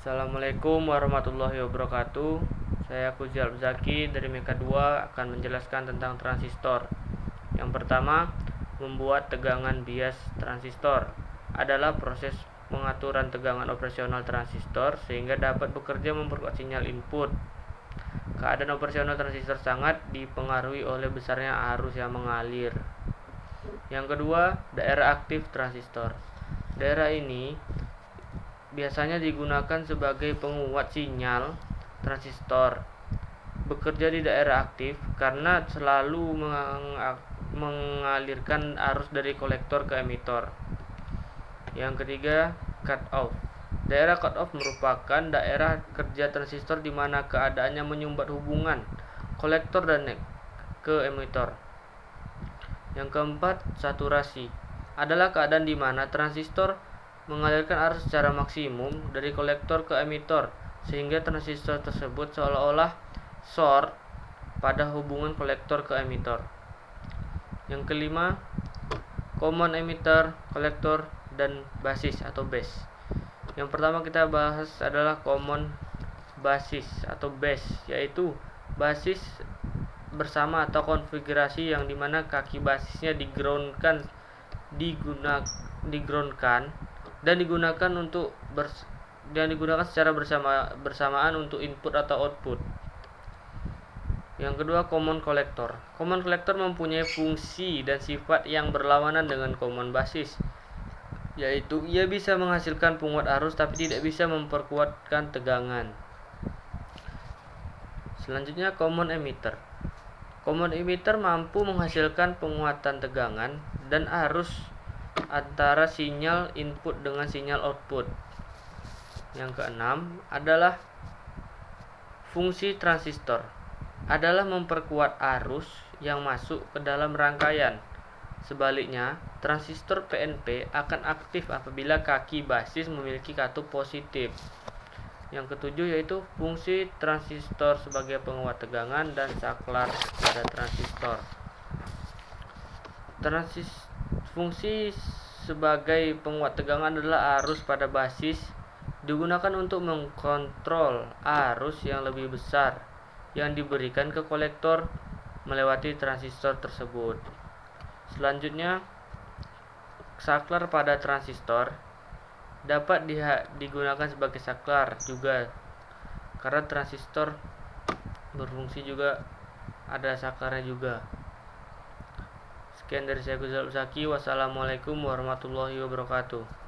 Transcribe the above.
Assalamualaikum warahmatullahi wabarakatuh. Saya Kuzal Zaki dari Meka 2 akan menjelaskan tentang transistor. Yang pertama, membuat tegangan bias transistor adalah proses pengaturan tegangan operasional transistor sehingga dapat bekerja memperkuat sinyal input. Keadaan operasional transistor sangat dipengaruhi oleh besarnya arus yang mengalir. Yang kedua, daerah aktif transistor. Daerah ini biasanya digunakan sebagai penguat sinyal transistor. Bekerja di daerah aktif karena selalu mengalirkan arus dari kolektor ke emitor. Yang ketiga, cut off. Daerah cut off merupakan daerah kerja transistor di mana keadaannya menyumbat hubungan kolektor dan ke emitor. Yang keempat, saturasi adalah keadaan di mana transistor mengalirkan arus secara maksimum dari kolektor ke emitor sehingga transistor tersebut seolah-olah short pada hubungan kolektor ke emitor. Yang kelima, common emitter, kolektor, dan basis atau base. Yang pertama kita bahas adalah common basis atau base, yaitu basis bersama atau konfigurasi yang dimana kaki basisnya digroundkan dan digunakan secara bersamaan untuk input atau output. Yang kedua, common collector. Common collector mempunyai fungsi dan sifat yang berlawanan dengan common basis, yaitu ia bisa menghasilkan penguat arus tapi tidak bisa memperkuatkan tegangan. Selanjutnya, common emitter. Common emitter mampu menghasilkan penguatan tegangan dan arus antara sinyal input dengan sinyal output. Yang keenam adalah fungsi transistor adalah memperkuat arus yang masuk ke dalam rangkaian. Sebaliknya, transistor PNP akan aktif apabila kaki basis memiliki katup positif. Yang ketujuh yaitu fungsi transistor sebagai penguat tegangan dan saklar pada transistor. Fungsi sebagai penguat tegangan adalah arus pada basis digunakan untuk mengkontrol arus yang lebih besar yang diberikan ke kolektor melewati transistor tersebut. Selanjutnya, saklar pada transistor dapat digunakan sebagai saklar juga karena transistor berfungsi juga ada saklarnya juga. Sekian dari saya Kuzal Zaki. Wassalamualaikum warahmatullahi wabarakatuh.